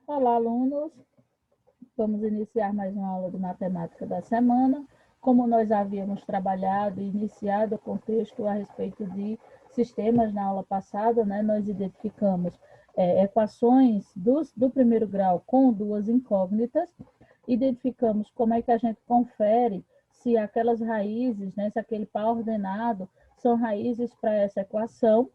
Olá, alunos. Vamos iniciar mais uma aula de matemática da semana. Como nós havíamos trabalhado e iniciado o contexto a respeito de sistemas na aula passada, né, nós identificamos equações do primeiro grau com duas incógnitas, identificamos como é que a gente confere se aquelas raízes, né, se aquele par ordenado são raízes para essa equação.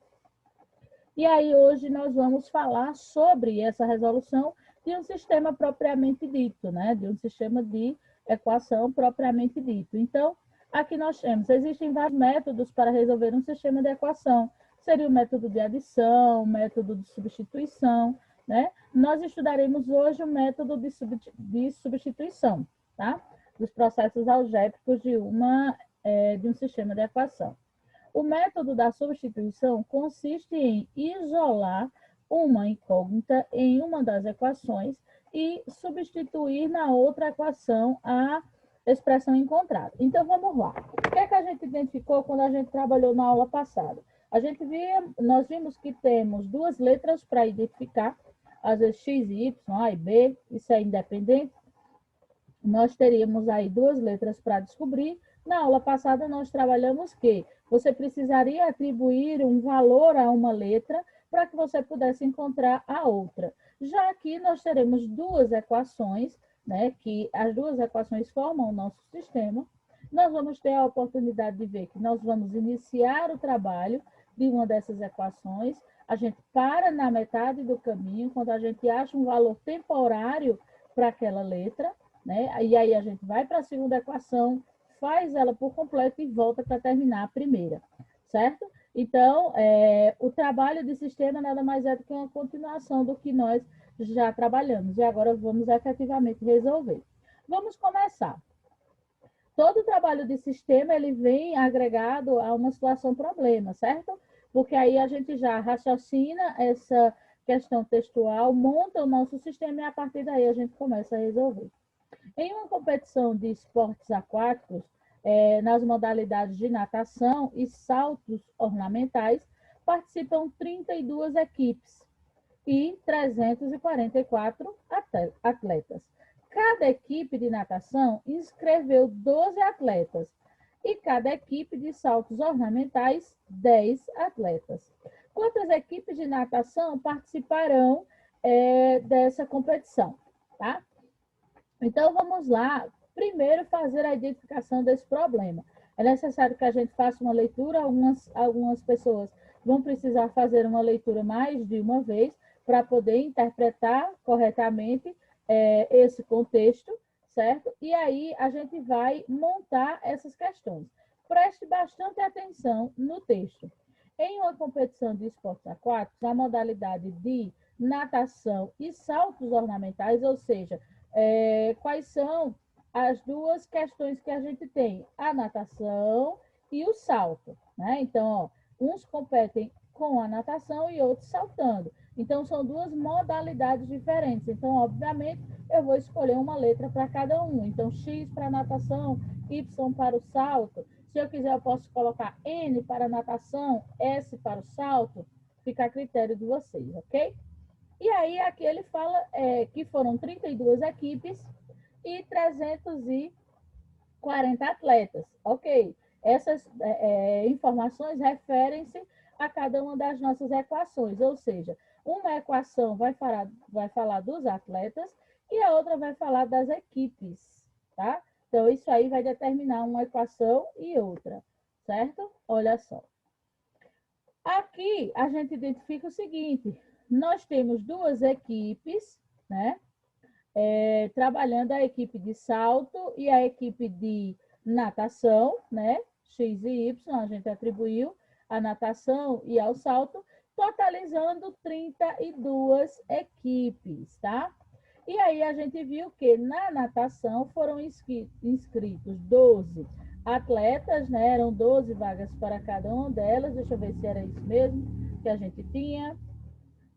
E aí hoje nós vamos falar sobre essa resolução de um sistema propriamente dito, né? De um sistema de equação propriamente dito. Então, aqui nós temos, existem vários métodos para resolver um sistema de equação. Seria o método de adição, o método de substituição, né? Nós estudaremos hoje o método de substituição, tá? Dos processos algébricos de um sistema de equação. O método da substituição consiste em isolar uma incógnita em uma das equações e substituir na outra equação a expressão encontrada. Então, vamos lá. O que é que a gente identificou quando a gente trabalhou na aula passada? Nós vimos que temos duas letras para identificar, às vezes x e y, a e b, isso é independente. Nós teríamos aí duas letras para descobrir. Na aula passada, nós trabalhamos que você precisaria atribuir um valor a uma letra para que você pudesse encontrar a outra. Já aqui, nós teremos duas equações, né, que as duas equações formam o nosso sistema. Nós vamos ter a oportunidade de ver que nós vamos iniciar o trabalho de uma dessas equações. A gente para na metade do caminho, quando a gente acha um valor temporário para aquela letra, né? E aí a gente vai para a segunda equação, faz ela por completo e volta para terminar a primeira, certo? Então, o trabalho de sistema nada mais é do que uma continuação do que nós já trabalhamos. E agora vamos efetivamente resolver. Vamos começar. Todo trabalho de sistema, ele vem agregado a uma situação problema, certo? Porque aí a gente já raciocina essa questão textual, monta o nosso sistema e a partir daí a gente começa a resolver. Em uma competição de esportes aquáticos, nas modalidades de natação e saltos ornamentais, participam 32 equipes e 344 atletas. Cada equipe de natação inscreveu 12 atletas e cada equipe de saltos ornamentais, 10 atletas. Quantas equipes de natação participarão dessa competição? Tá? Então, vamos lá, primeiro fazer a identificação desse problema. É necessário que a gente faça uma leitura, algumas pessoas vão precisar fazer uma leitura mais de uma vez para poder interpretar corretamente esse contexto, certo? E aí a gente vai montar essas questões. Preste bastante atenção no texto. Em uma competição de esportes aquáticos, a modalidade de natação e saltos ornamentais, ou seja, quais são as duas questões que a gente tem? A natação e o salto, né? Então, ó, uns competem com a natação e outros saltando. Então, são duas modalidades diferentes. Então, obviamente, eu vou escolher uma letra para cada um. Então, X para a natação, Y para o salto. Se eu quiser, eu posso colocar N para a natação, S para o salto. Fica a critério de vocês, ok? E aí, aqui ele fala que foram 32 equipes e 340 atletas. Ok. Essas informações referem-se a cada uma das nossas equações, ou seja, uma equação vai falar dos atletas e a outra vai falar das equipes, tá? Então, isso aí vai determinar uma equação e outra, certo? Olha só. Aqui, a gente identifica o seguinte, nós temos duas equipes, né? Trabalhando a equipe de salto e a equipe de natação, né? X e Y, a gente atribuiu a natação e ao salto, totalizando 32 equipes, tá? E aí a gente viu que na natação foram inscritos 12 atletas, né? Eram 12 vagas para cada uma delas. Deixa eu ver se era isso mesmo que a gente tinha.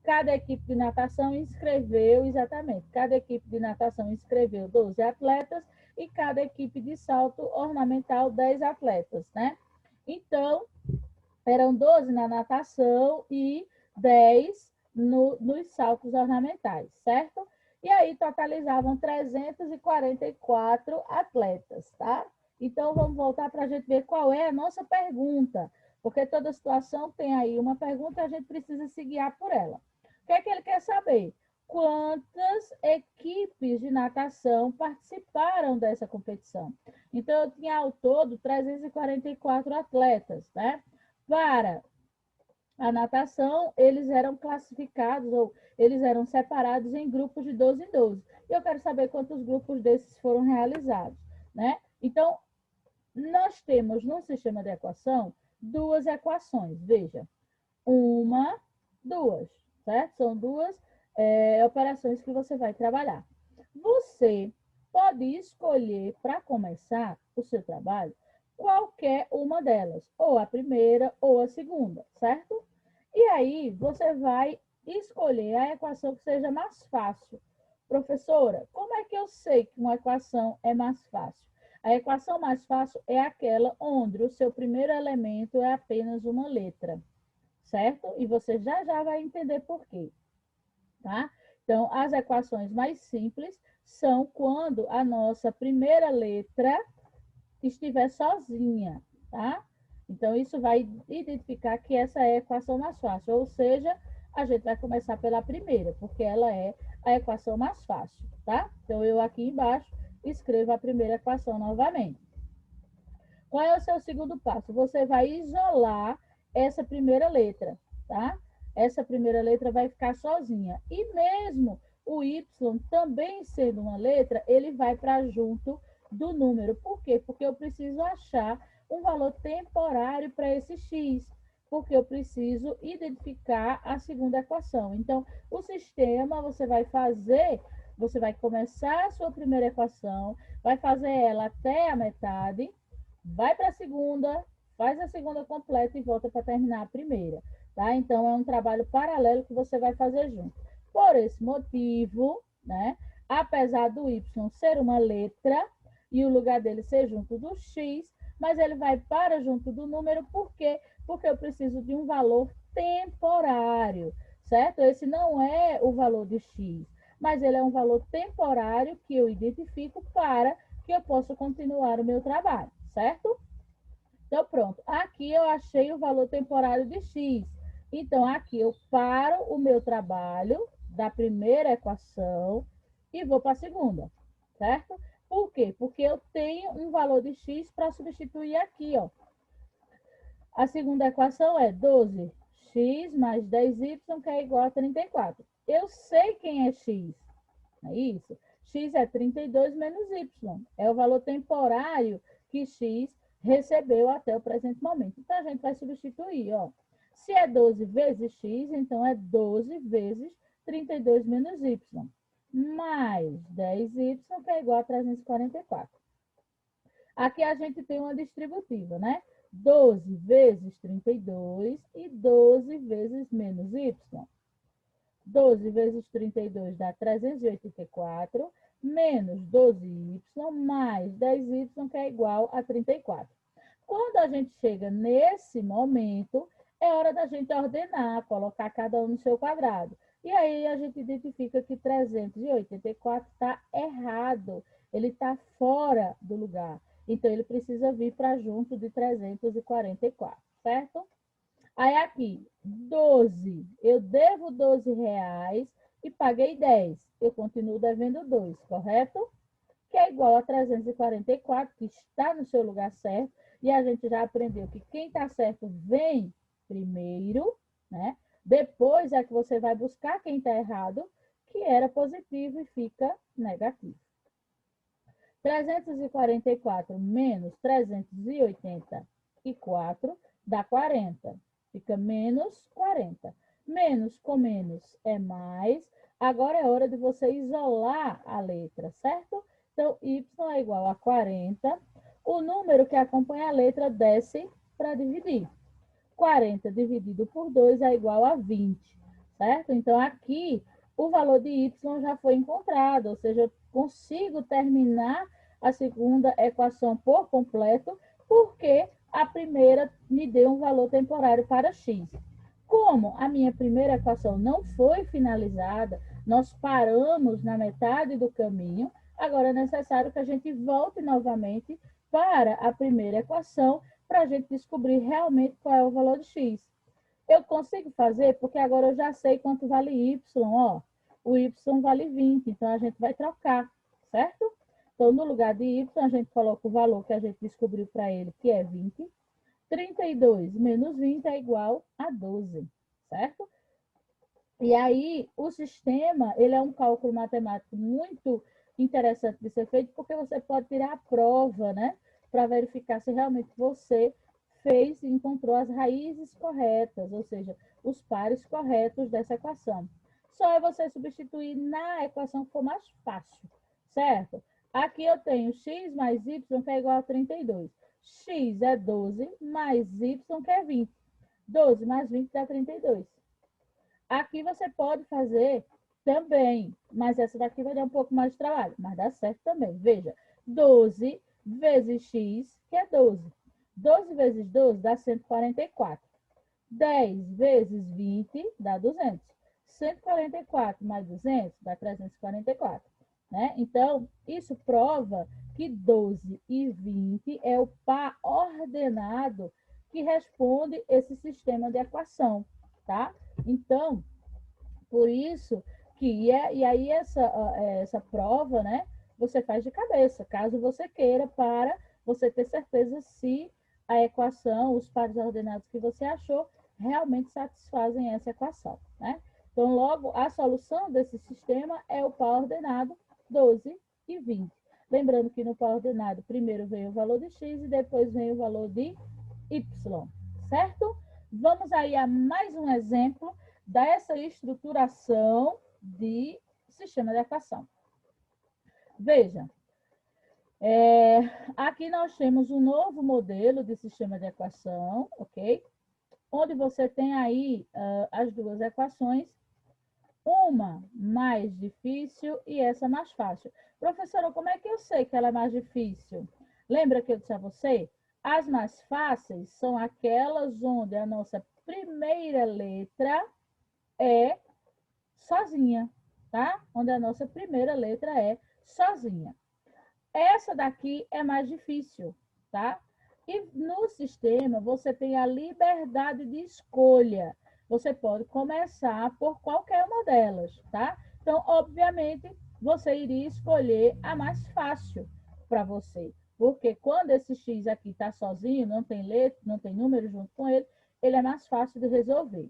Cada equipe de natação inscreveu, exatamente, cada equipe de natação inscreveu 12 atletas e cada equipe de salto ornamental 10 atletas, né? Então, eram 12 na natação e 10 nos saltos ornamentais, certo? E aí totalizavam 344 atletas, tá? Então, vamos voltar para a gente ver qual é a nossa pergunta, porque toda situação tem aí uma pergunta e a gente precisa se guiar por ela. O que é que ele quer saber? Quantas equipes de natação participaram dessa competição? Então, eu tinha ao todo 344 atletas, né? Para a natação, eles eram classificados ou eles eram separados em grupos de 12 em 12. E eu quero saber quantos grupos desses foram realizados, né? Então, nós temos no sistema de equação duas equações, veja, uma, duas, certo? São duas operações que você vai trabalhar. Você pode escolher, para começar o seu trabalho, qualquer uma delas, ou a primeira ou a segunda, certo? E aí você vai escolher a equação que seja mais fácil. Professora, como é que eu sei que uma equação é mais fácil? A equação mais fácil é aquela onde o seu primeiro elemento é apenas uma letra, certo? E você já vai entender por quê, tá? Então, as equações mais simples são quando a nossa primeira letra estiver sozinha, tá? Então, isso vai identificar que essa é a equação mais fácil, ou seja, a gente vai começar pela primeira, porque ela é a equação mais fácil, tá? Então, eu aqui embaixo escrevo a primeira equação novamente. Qual é o seu segundo passo? Você vai isolar essa primeira letra, tá? Essa primeira letra vai ficar sozinha. E mesmo o Y também sendo uma letra, ele vai para junto do número. Por quê? Porque eu preciso achar um valor temporário para esse x, porque eu preciso identificar a segunda equação. Então, o sistema você vai começar a sua primeira equação, vai fazer ela até a metade, vai para a segunda, faz a segunda completa e volta para terminar a primeira, tá? Então, é um trabalho paralelo que você vai fazer junto. Por esse motivo, né, apesar do Y ser uma letra e o lugar dele ser junto do X, mas ele vai para junto do número, por quê? Porque eu preciso de um valor temporário, certo? Esse não é o valor de X, mas ele é um valor temporário que eu identifico para que eu possa continuar o meu trabalho, certo? Então, pronto. Aqui eu achei o valor temporário de X. Então, aqui eu paro o meu trabalho da primeira equação e vou para a segunda, certo? Por quê? Porque eu tenho um valor de X para substituir aqui, ó. A segunda equação é 12x mais 10y, que é igual a 34. Eu sei quem é x, não é isso? X é 32 menos y. É o valor temporário que x recebeu até o presente momento. Então, a gente vai substituir, ó. Se é 12 vezes x, então é 12 vezes 32 menos y, mais 10y, que é igual a 344. Aqui a gente tem uma distributiva, né? 12 vezes 32 e 12 vezes menos y. 12 vezes 32 dá 384, menos 12y, mais 10y, que é igual a 34. Quando a gente chega nesse momento, é hora da gente ordenar, colocar cada um no seu quadrado. E aí a gente identifica que 384 está errado, ele está fora do lugar. Então, ele precisa vir para junto de 344, certo? Aí aqui, 12, eu devo 12 reais e paguei 10. Eu continuo devendo 2, correto? Que é igual a 344, que está no seu lugar certo. E a gente já aprendeu que quem está certo vem primeiro, né? Depois é que você vai buscar quem está errado, que era positivo e fica negativo. 344 menos 384 dá 40. Fica menos 40. Menos com menos é mais. Agora é hora de você isolar a letra, certo? Então, y é igual a 40. O número que acompanha a letra desce para dividir. 40 dividido por 2 é igual a 20, certo? Então, aqui, o valor de y já foi encontrado, ou seja, eu consigo terminar a segunda equação por completo, porque a primeira me deu um valor temporário para x. Como a minha primeira equação não foi finalizada, Nós paramos na metade do caminho, agora é necessário que a gente volte novamente para a primeira equação para a gente descobrir realmente qual é o valor de x. Eu consigo fazer porque agora eu já sei quanto vale y, ó. O y vale 20, então a gente vai trocar, certo? Então, no lugar de y, a gente coloca o valor que a gente descobriu para ele, que é 20. 32 menos 20 é igual a 12, certo? E aí, o sistema, ele é um cálculo matemático muito interessante de ser feito, porque você pode tirar a prova, né? Para verificar se realmente você fez e encontrou as raízes corretas, ou seja, os pares corretos dessa equação. Só é você substituir na equação que for mais fácil, certo? Aqui eu tenho x mais y, que é igual a 32. X é 12, mais y, que é 20. 12 mais 20 dá 32. Aqui você pode fazer também, mas essa daqui vai dar um pouco mais de trabalho, mas dá certo também. Veja, 12 vezes x, que é 12. 12 vezes 12 dá 144. 10 vezes 20 dá 200. 144 mais 200 dá 344. Né? Então, isso prova que 12 e 20 é o par ordenado que responde esse sistema de equação. Tá? Então, por isso que, e aí essa prova, né, você faz de cabeça, caso você queira, para você ter certeza se a equação, os pares ordenados que você achou, realmente satisfazem essa equação, né? Então, logo, a solução desse sistema é o par ordenado 12 e 20. Lembrando que no par ordenado, primeiro vem o valor de x e depois vem o valor de y, certo? Vamos aí a mais um exemplo dessa estruturação de sistema de equação. Veja, aqui nós temos um novo modelo de sistema de equação, ok? Onde você tem aí as duas equações, uma mais difícil e essa mais fácil. Professora, como é que eu sei que ela é mais difícil? Lembra que eu disse a você? As mais fáceis são aquelas onde a nossa primeira letra é sozinha, tá? Onde a nossa primeira letra é sozinha. Essa daqui é mais difícil, tá? E no sistema você tem a liberdade de escolha. Você pode começar por qualquer uma delas, tá? Então, obviamente, você iria escolher a mais fácil para você. Porque quando esse x aqui está sozinho, não tem letra, não tem número junto com ele, ele é mais fácil de resolver.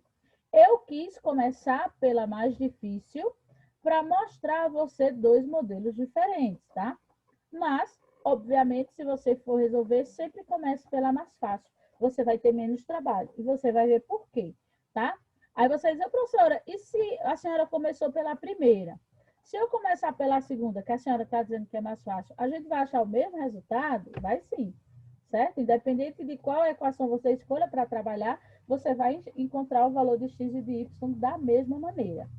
Eu quis começar pela mais difícil para mostrar a você dois modelos diferentes, tá? Mas, obviamente, se você for resolver, sempre comece pela mais fácil. Você vai ter menos trabalho. E você vai ver por quê, tá? Aí você diz, professora, e se a senhora começou pela primeira? Se eu começar pela segunda, que a senhora está dizendo que é mais fácil, a gente vai achar o mesmo resultado? Vai sim, certo? Independente de qual equação você escolha para trabalhar, você vai encontrar o valor de x e de y da mesma maneira.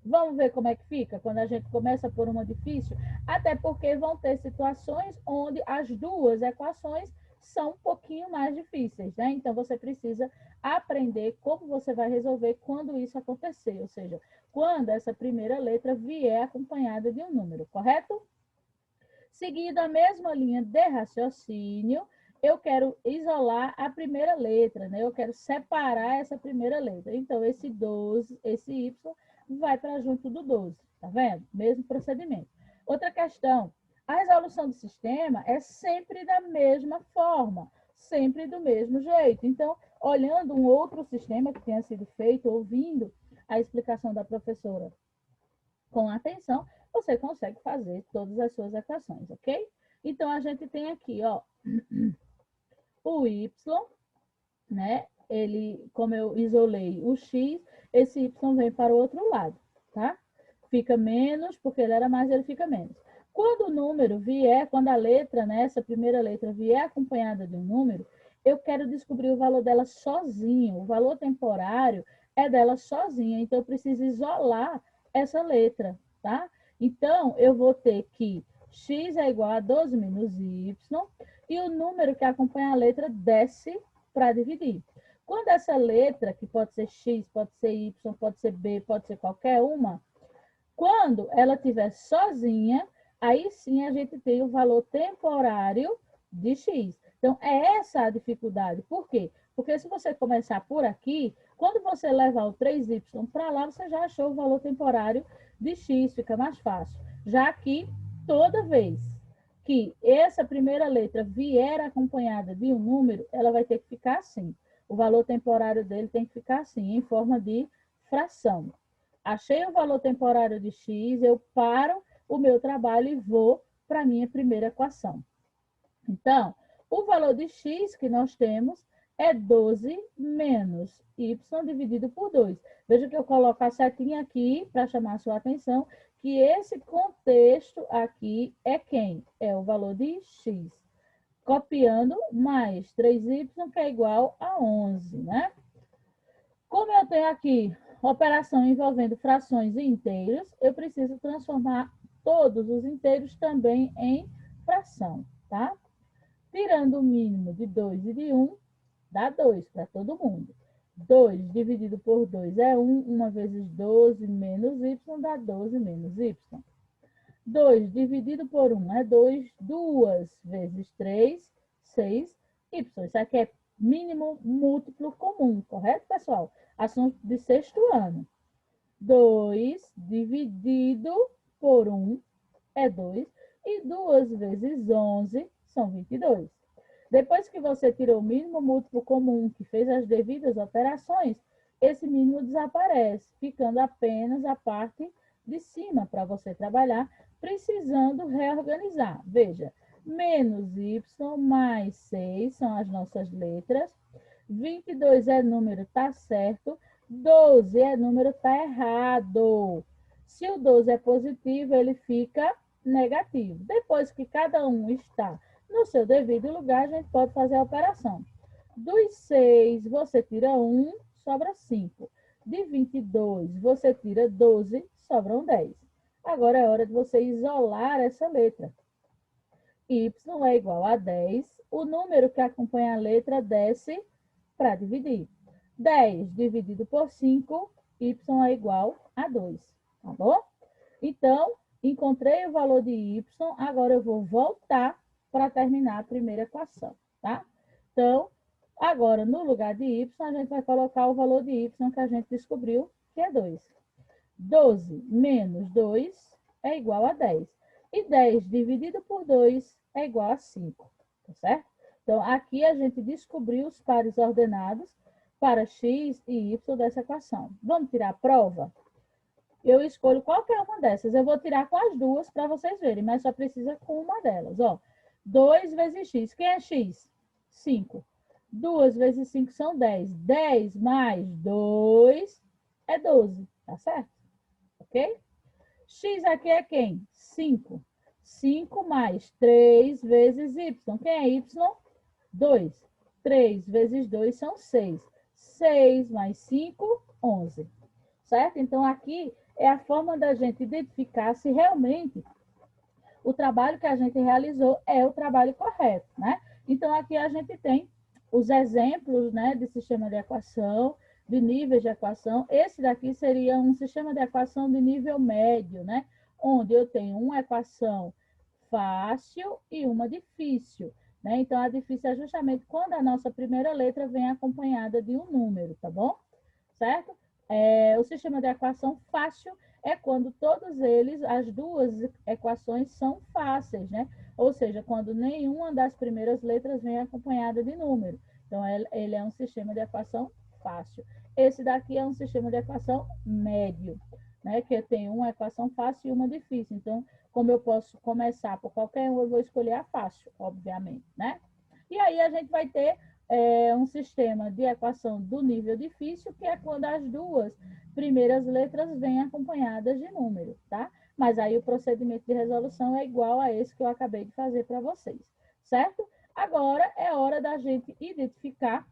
Vamos ver como é que fica quando a gente começa por uma difícil? Até porque vão ter situações onde as duas equações são um pouquinho mais difíceis, né? Então, você precisa aprender como você vai resolver quando isso acontecer, ou seja, quando essa primeira letra vier acompanhada de um número, correto? Seguindo a mesma linha de raciocínio, eu quero isolar a primeira letra, né? Eu quero separar essa primeira letra. Então, esse 12, esse y, vai para junto do 12, tá vendo? Mesmo procedimento. Outra questão, a resolução do sistema é sempre da mesma forma, sempre do mesmo jeito. Então, olhando um outro sistema que tenha sido feito, ouvindo a explicação da professora com atenção, você consegue fazer todas as suas equações, ok? Então, a gente tem aqui, ó, o y, né? Ele, como eu isolei o x, esse y vem para o outro lado, tá? Fica menos, porque ele era mais, ele fica menos. Quando o número vier, quando a letra, né, essa primeira letra vier acompanhada de um número, eu quero descobrir o valor dela sozinho. O valor temporário é dela sozinha, então eu preciso isolar essa letra, tá? Então, eu vou ter que x é igual a 12 menos y, e o número que acompanha a letra desce para dividir. Quando essa letra, que pode ser x, pode ser y, pode ser b, pode ser qualquer uma, Quando ela estiver sozinha, aí sim a gente tem o valor temporário de x. Então, é essa a dificuldade. Por quê? Porque se você começar por aqui, quando você levar o 3y para lá, você já achou o valor temporário de x, fica mais fácil. Já que toda vez que essa primeira letra vier acompanhada de um número, ela vai ter que ficar assim. O valor temporário dele tem que ficar assim, em forma de fração. Achei o valor temporário de x, eu paro o meu trabalho e vou para a minha primeira equação. Então, o valor de x que nós temos é 12 menos y dividido por 2. Veja que eu coloco a setinha aqui para chamar a sua atenção, que esse contexto aqui é quem? É o valor de x. Copiando mais 3y, que é igual a 11, né? Como eu tenho aqui operação envolvendo frações e inteiros, eu preciso transformar todos os inteiros também em fração, tá? Tirando o mínimo de 2 e de 1, dá 2 para todo mundo. 2 dividido por 2 é 1, 1 vezes 12 menos y dá 12 menos y. 2 dividido por 1 é 2, 2 vezes 3, 6y. Isso aqui é mínimo múltiplo comum, correto, pessoal? Assunto de sexto ano. 2 dividido por 1 é 2, e 2 vezes 11 são 22. Depois que você tirou o mínimo múltiplo comum, que fez as devidas operações, esse mínimo desaparece, ficando apenas a parte de cima para você trabalhar, precisando reorganizar. Veja, menos y mais 6 são as nossas letras, 22 é número, tá certo, 12 é número, tá errado. Se o 12 é positivo, ele fica negativo. Depois que cada um está no seu devido lugar, a gente pode fazer a operação. Dos 6, você tira 1, sobra 5. De 22, você tira 12, sobram 10. Agora é hora de você isolar essa letra. Y é igual a 10. O número que acompanha a letra desce para dividir. 10 dividido por 5, y é igual a 2. Tá bom? Então, encontrei o valor de y, agora eu vou voltar para terminar a primeira equação, tá? Então, agora, no lugar de y, a gente vai colocar o valor de y que a gente descobriu, que é 2. 12 menos 2 é igual a 10. E 10 dividido por 2 é igual a 5, tá certo? Então, aqui a gente descobriu os pares ordenados para x e y dessa equação. Vamos tirar a prova? Eu escolho qualquer uma dessas. Eu vou tirar com as duas para vocês verem, mas só precisa com uma delas. Ó, 2 vezes x. Quem é x? 5. 2 vezes 5 são 10. 10 mais 2 é 12. Tá certo? Ok? X aqui é quem? 5. 5 mais 3 vezes y. Quem é y? 2. 3 vezes 2 são 6. 6 mais 5, 11. Certo? Então, aqui é a forma da gente identificar se realmente o trabalho que a gente realizou é o trabalho correto, né? Então, aqui a gente tem os exemplos, né, de sistema de equação, de níveis de equação. Esse daqui seria um sistema de equação de nível médio, né? Onde eu tenho uma equação fácil e uma difícil, né? Então, a difícil é justamente quando a nossa primeira letra vem acompanhada de um número, tá bom? Certo? O sistema de equação fácil é quando todos eles, as duas equações são fáceis, né? Ou seja, quando nenhuma das primeiras letras vem acompanhada de número. Então, ele é um sistema de equação fácil. Esse daqui é um sistema de equação médio, né? Que tem uma equação fácil e uma difícil. Então, como eu posso começar por qualquer um, eu vou escolher a fácil, obviamente, né? E aí a gente vai ter um sistema de equação do nível difícil, que é quando as duas primeiras letras vêm acompanhadas de número, tá? Mas aí o procedimento de resolução é igual a esse que eu acabei de fazer para vocês, certo? Agora é hora da gente identificar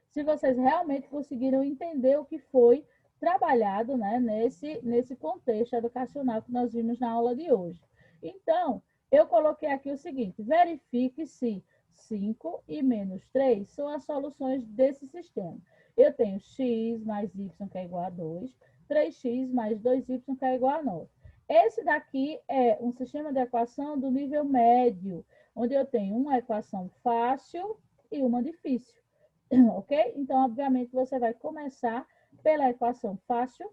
se vocês realmente conseguiram entender o que foi trabalhado, né, nesse contexto educacional que nós vimos na aula de hoje. Então, eu coloquei aqui o seguinte: verifique se 5 e menos 3 são as soluções desse sistema. Eu tenho x mais y, que é igual a 2, 3x mais 2y, que é igual a 9. Esse daqui é um sistema de equação do nível médio, onde eu tenho uma equação fácil e uma difícil, ok? Então, obviamente, você vai começar pela equação fácil.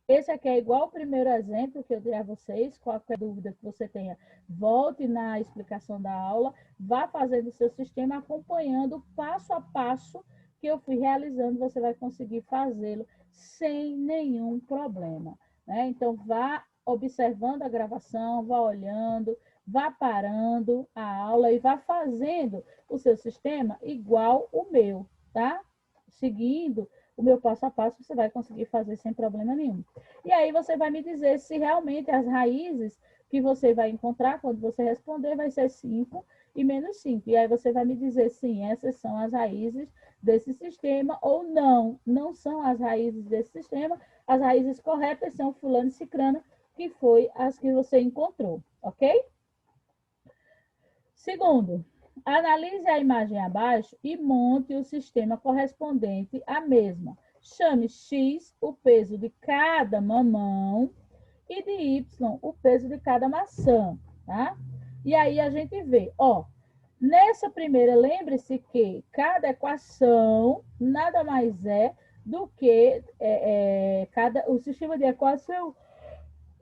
Esse aqui é igual ao primeiro exemplo que eu dei a vocês. Qualquer dúvida que você tenha, volte na explicação da aula, vá fazendo o seu sistema, acompanhando passo a passo que eu fui realizando, você vai conseguir fazê-lo sem nenhum problema, né? Então, vá observando a gravação, vá olhando, vá parando a aula e vá fazendo o seu sistema igual o meu, tá? Seguindo o meu passo a passo, você vai conseguir fazer sem problema nenhum. E aí você vai me dizer se realmente as raízes que você vai encontrar quando você responder vai ser 5 e menos 5. E aí você vai me dizer, sim, essas são as raízes desse sistema, ou não, não são as raízes desse sistema. As raízes corretas são fulano e cicrano, que foi as que você encontrou, ok? Segundo, analise a imagem abaixo e monte o sistema correspondente à mesma. Chame X o peso de cada mamão e de Y o peso de cada maçã, tá? E aí a gente vê, ó, nessa primeira, lembre-se que cada equação nada mais é do que o sistema de equação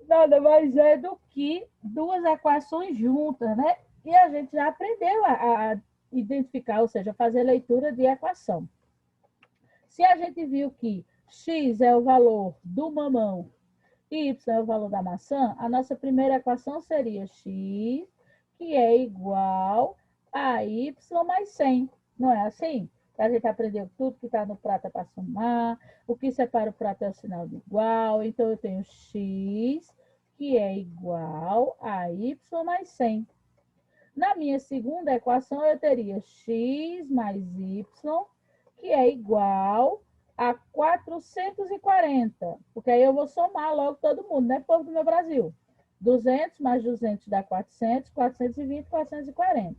nada mais é do que duas equações juntas, né? E a gente já aprendeu a identificar, ou seja, fazer leitura de equação. Se a gente viu que x é o valor do mamão e y é o valor da maçã, a nossa primeira equação seria x, que é igual a y mais 100. Não é assim? A gente aprendeu tudo que está no prato é para somar, o que separa o prato é o sinal de igual, então eu tenho x, que é igual a y mais 100. Na minha segunda equação, eu teria x mais y, que é igual a 440. Porque aí eu vou somar logo todo mundo, né, povo do meu Brasil? 200 mais 200 dá 400, 420, 440.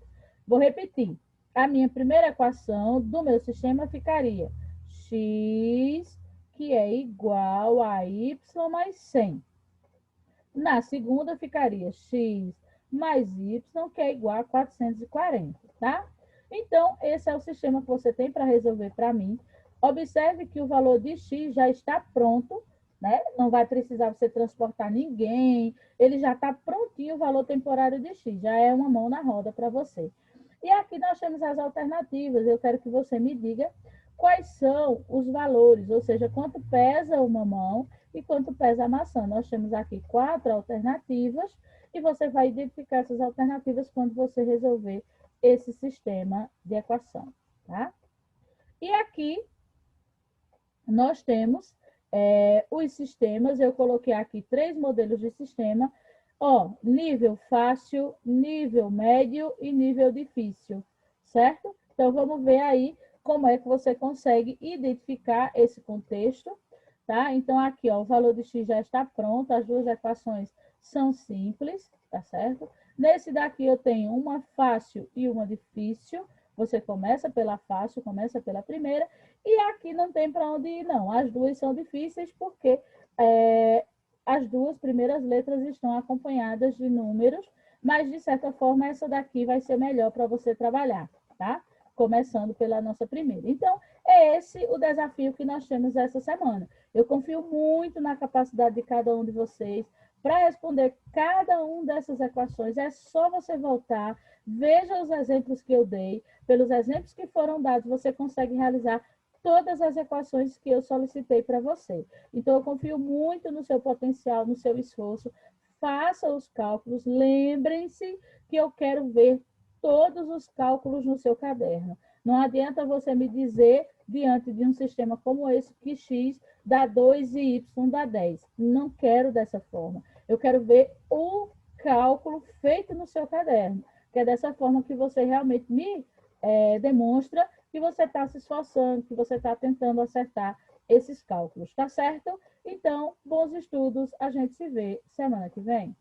Vou repetir. A minha primeira equação do meu sistema ficaria x, que é igual a y mais 100. Na segunda ficaria x mais y, que é igual a 440, tá? Então, esse é o sistema que você tem para resolver para mim. Observe que o valor de x já está pronto, né? Não vai precisar você transportar ninguém, ele já está prontinho o valor temporário de x, já é uma mão na roda para você. E aqui nós temos as alternativas, eu quero que você me diga quais são os valores, ou seja, quanto pesa o mamão e quanto pesa a maçã. Nós temos aqui 4 alternativas e você vai identificar essas alternativas quando você resolver esse sistema de equação, tá? E aqui nós temos os sistemas, eu coloquei aqui 3 modelos de sistema, ó, nível fácil, nível médio e nível difícil, certo? Então, vamos ver aí como é que você consegue identificar esse contexto, tá? Então, aqui, ó, o valor de x já está pronto, as duas equações são simples, tá certo? Nesse daqui eu tenho uma fácil e uma difícil, você começa pela fácil, começa pela primeira, e aqui não tem para onde ir, não. As duas são difíceis porque as duas primeiras letras estão acompanhadas de números, mas, de certa forma, essa daqui vai ser melhor para você trabalhar, tá? Começando pela nossa primeira. Então, é esse o desafio que nós temos essa semana. Eu confio muito na capacidade de cada um de vocês. Para responder cada uma dessas equações, é só você voltar, veja os exemplos que eu dei. Pelos exemplos que foram dados, você consegue realizar todas as equações que eu solicitei para você. Então, eu confio muito no seu potencial, no seu esforço. Faça os cálculos. Lembrem-se que eu quero ver todos os cálculos no seu caderno. Não adianta você me dizer, diante de um sistema como esse, que x dá 2 e y dá 10. Não quero dessa forma. Eu quero ver o cálculo feito no seu caderno, que é dessa forma que você realmente me demonstra que você está se esforçando, que você está tentando acertar esses cálculos, tá certo? Então, bons estudos, a gente se vê semana que vem.